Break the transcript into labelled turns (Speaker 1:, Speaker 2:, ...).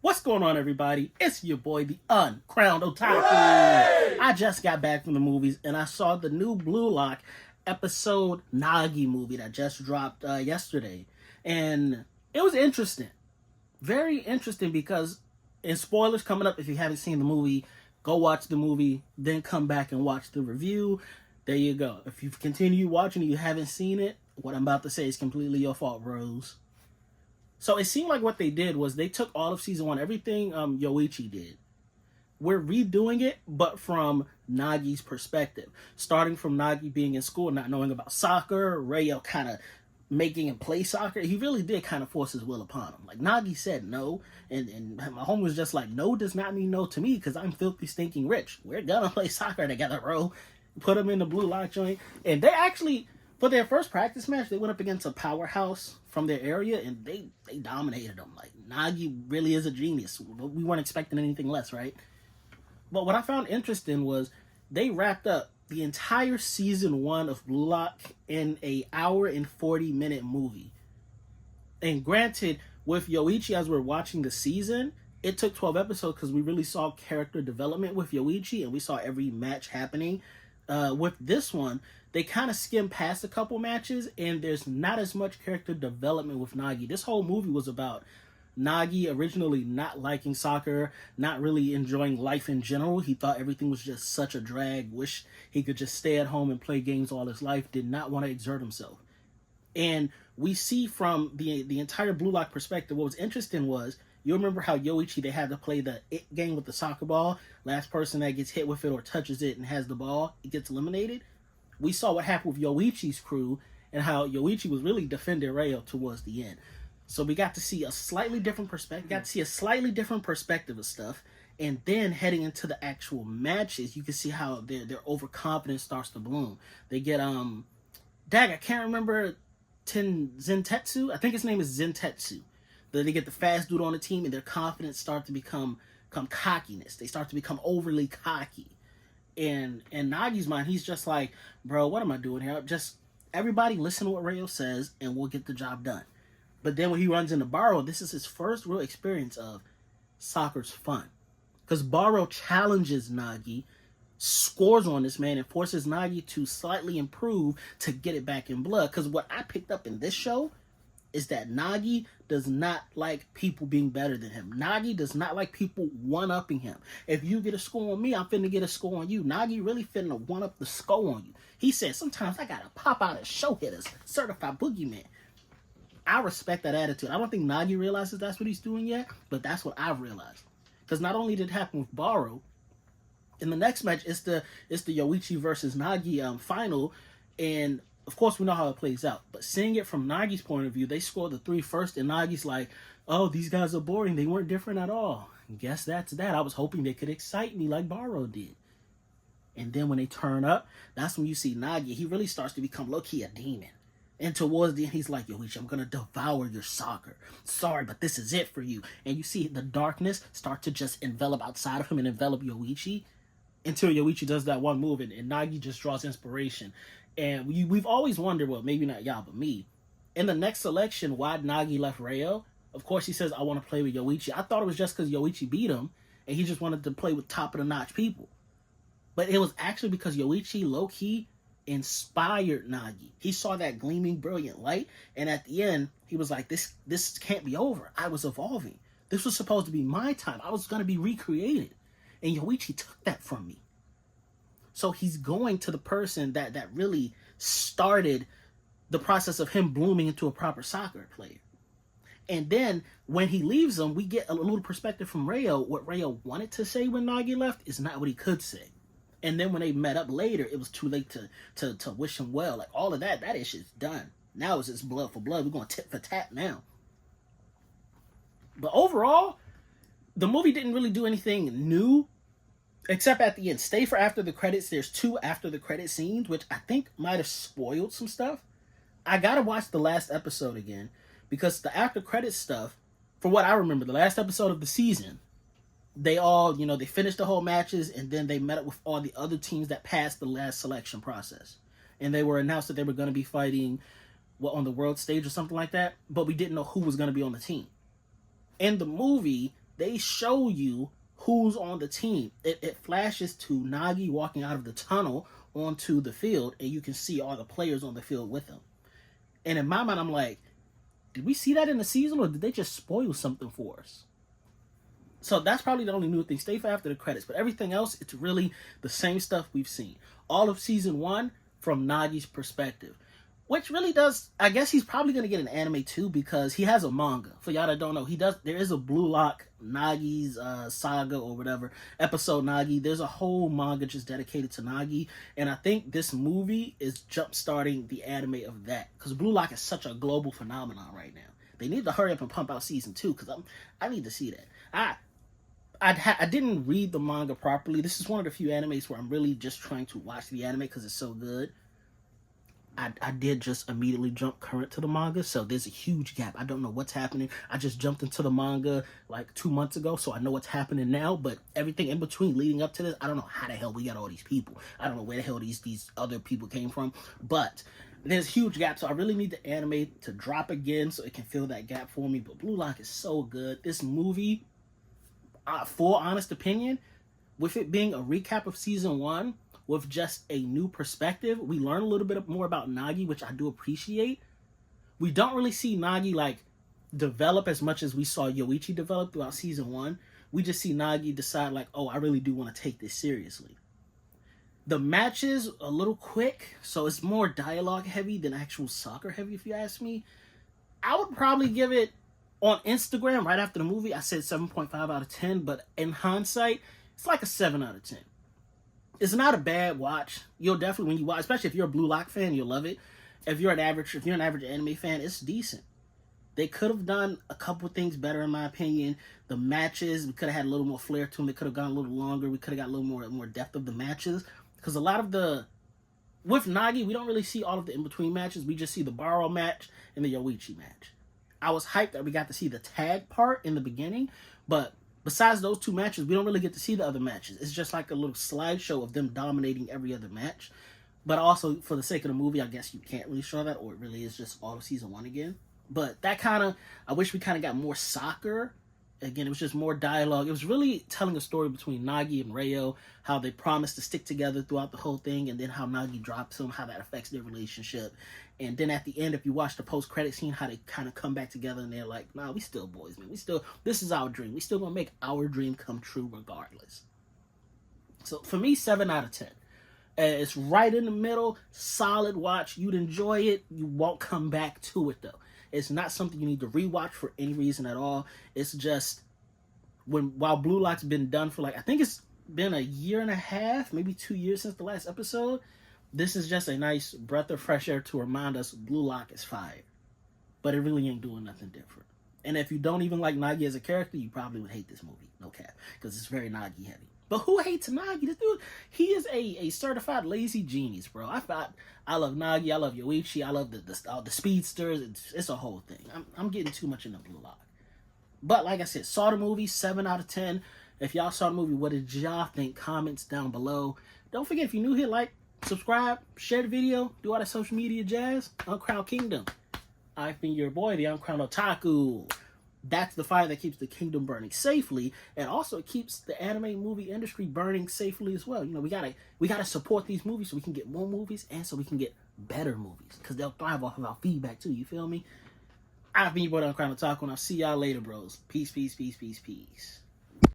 Speaker 1: What's going on, everybody? It's your boy, the uncrowned Otaku. I just got back from the movies and I saw the new Blue Lock episode Nagi movie that just dropped yesterday. And it was interesting. Very interesting because, and spoilers coming up if you haven't seen the movie, go watch the movie, then come back and watch the review. There you go. If you've continued watching and you haven't seen it, what I'm about to say is completely your fault, Rose. So it seemed like what they did was they took all of season one, everything Yoichi did. We're redoing it, but from Nagi's perspective. Starting from Nagi being in school, not knowing about soccer, Rayo kind of making him play soccer. He really did kind of force his will upon him. Like, Nagi said no, and my homie was just like, no does not mean no to me because I'm filthy stinking rich. We're gonna play soccer together, bro. Put him in the Blue Lock joint. And they actually, for their first practice match, they went up against a powerhouse from their area, and they dominated them. Like, Nagi really is a genius. We weren't expecting anything less, right? But what I found interesting was they wrapped up the entire season one of Blue Lock in a hour and 40-minute movie. And granted, with Yoichi, as we're watching the season, it took 12 episodes because we really saw character development with Yoichi, and we saw every match happening. With this one, they kind of skimmed past a couple matches, and there's not as much character development with Nagi. This whole movie was about Nagi originally not liking soccer, not really enjoying life in general. He thought everything was just such a drag, wish he could just stay at home and play games all his life, did not want to exert himself. And we see from the entire Blue Lock perspective, what was interesting was, you remember how Yoichi, they had to play the it game with the soccer ball? Last person that gets hit with it or touches it and has the ball, it gets eliminated. We saw what happened with Yoichi's crew and how Yoichi was really defending Rayo towards the end. So we got to see a slightly different perspective. Of stuff. And then heading into the actual matches, you can see how their overconfidence starts to bloom. They get I can't remember Zentetsu. I think his name is Zentetsu. They get the fast dude on the team, and their confidence start to become cockiness. They start to become overly cocky. And in Nagi's mind, he's just like, bro, what am I doing here? Just everybody listen to what Rayo says, and we'll get the job done. But then when he runs into Baro, this is his first real experience of soccer's fun. Because Baro challenges Nagi, scores on this man, and forces Nagi to slightly improve to get it back in blood. Because what I picked up in this show is that Nagi does not like people being better than him. Nagi does not like people one-upping him. If you get a score on me, I'm finna get a score on you. Nagi really finna one-up the score on you. He said, sometimes I gotta pop out and show hitters, certified boogeyman. I respect that attitude. I don't think Nagi realizes that's what he's doing yet, but that's what I've realized. Because not only did it happen with Baro, in the next match, it's the Yoichi versus Nagi final, and of course, we know how it plays out. But seeing it from Nagi's point of view, they scored the 3 first, and Nagi's like, oh, these guys are boring. They weren't different at all. Guess that's that. I was hoping they could excite me like Baro did. And then when they turn up, that's when you see Nagi. He really starts to become low-key a demon. And towards the end, he's like, Yoichi, I'm going to devour your soccer. Sorry, but this is it for you. And you see the darkness start to just envelop outside of him and envelop Yoichi until Yoichi does that one move, and Nagi just draws inspiration. And we've always wondered, well, maybe not y'all, but me, in the next selection, why Nagi left Rayo. Of course, he says, I want to play with Yoichi. I thought it was just because Yoichi beat him, and he just wanted to play with top-of-the-notch people. But it was actually because Yoichi, low-key, inspired Nagi. He saw that gleaming, brilliant light, and at the end, he was like, this can't be over. I was evolving. This was supposed to be my time. I was going to be recreated. And Yoichi took that from me. So he's going to the person that really started the process of him blooming into a proper soccer player. And then when he leaves him, we get a little perspective from Rayo. What Rayo wanted to say when Nagi left is not what he could say. And then when they met up later, it was too late to wish him well. Like, all of that ish is done. Now it's just blood for blood. We're going tit for tat now. But overall, the movie didn't really do anything new. Except at the end. Stay for after the credits. There's 2 after the credit scenes, which I think might have spoiled some stuff. I gotta watch the last episode again, because the after credit stuff, for what I remember, the last episode of the season, they all, they finished the whole matches, and then they met up with all the other teams that passed the last selection process. And they were announced that they were going to be fighting, on the world stage or something like that, but we didn't know who was going to be on the team. In the movie, they show you who's on the team. It flashes to Nagi walking out of the tunnel onto the field, and you can see all the players on the field with him. And in my mind, I'm like, did we see that in the season, or did they just spoil something for us? So that's probably the only new thing. Stay for after the credits. But everything else, it's really the same stuff we've seen. All of season 1 from Nagi's perspective. Which really does, I guess he's probably going to get an anime too, because he has a manga. For y'all that don't know, there is a Blue Lock Nagi's saga or whatever, episode Nagi. There's a whole manga just dedicated to Nagi. And I think this movie is jump-starting the anime of that. Because Blue Lock is such a global phenomenon right now. They need to hurry up and pump out season 2, because I need to see that. I didn't read the manga properly. This is one of the few animes where I'm really just trying to watch the anime because it's so good. I did just immediately jump current to the manga, so there's a huge gap. I don't know what's happening. I just jumped into the manga like 2 months ago, so I know what's happening now, but everything in between leading up to this, I don't know how the hell we got all these people. I don't know where the hell these other people came from, but there's a huge gap, so I really need the anime to drop again so it can fill that gap for me. But Blue Lock is so good. This movie, full honest opinion, with it being a recap of season 1, with just a new perspective, we learn a little bit more about Nagi, which I do appreciate. We don't really see Nagi like develop as much as we saw Yoichi develop throughout season 1. We just see Nagi decide like, oh, I really do want to take this seriously. The matches a little quick, so it's more dialogue heavy than actual soccer heavy, if you ask me. I would probably give it, on Instagram right after the movie, I said 7.5 out of 10, but in hindsight, it's like a 7 out of 10. It's not a bad watch. You'll definitely, when you watch, especially if you're a Blue Lock fan, you'll love it. If you're an average anime fan, it's decent. They could have done a couple things better, in my opinion. The matches, we could have had a little more flair to them. They could have gone a little longer. We could have got a little more depth of the matches. Because a lot of with Nagi, we don't really see all of the in-between matches. We just see the Baro match and the Yoichi match. I was hyped that we got to see the tag part in the beginning, but besides those 2 matches, we don't really get to see the other matches. It's just like a little slideshow of them dominating every other match. But also, for the sake of the movie, I guess you can't really show that, or it really is just all of season 1 again. But that I wish we kind of got more soccer. Again, it was just more dialogue. It was really telling a story between Nagi and Ryo, how they promised to stick together throughout the whole thing, and then how Nagi drops him, how that affects their relationship. And then at the end, if you watch the post-credit scene, how they kind of come back together and they're like, nah, we still boys, man. This is our dream. We still gonna make our dream come true regardless. So for me, 7 out of 10. It's right in the middle, solid watch. You'd enjoy it. You won't come back to it though. It's not something you need to rewatch for any reason at all. It's just while Blue Lock's been done for I think it's been a year and a half, maybe 2 years since the last episode. This is just a nice breath of fresh air to remind us Blue Lock is fire. But it really ain't doing nothing different. And if you don't even like Nagi as a character, you probably would hate this movie. No cap. Because it's very Nagi heavy. But who hates Nagi? This dude, he is a certified lazy genius, bro. I love Nagi. I love Yoichi. I love the speedsters. It's a whole thing. I'm getting too much into Blue Lock. But like I said, saw the movie, 7 out of 10. If y'all saw the movie, what did y'all think? Comments down below. Don't forget, if you're new here, like, subscribe, share the video, do all that social media jazz. Uncrowned Kingdom. I've been your boy, the Uncrowned Otaku. That's the fire that keeps the kingdom burning safely, and also it keeps the anime movie industry burning safely as well. You know, we gotta support these movies so we can get more movies and so we can get better movies, because they'll thrive off of our feedback too. You feel me? I've been your boy, the Uncrowned Otaku, and I'll see y'all later, bros. Peace, peace, peace, peace, peace.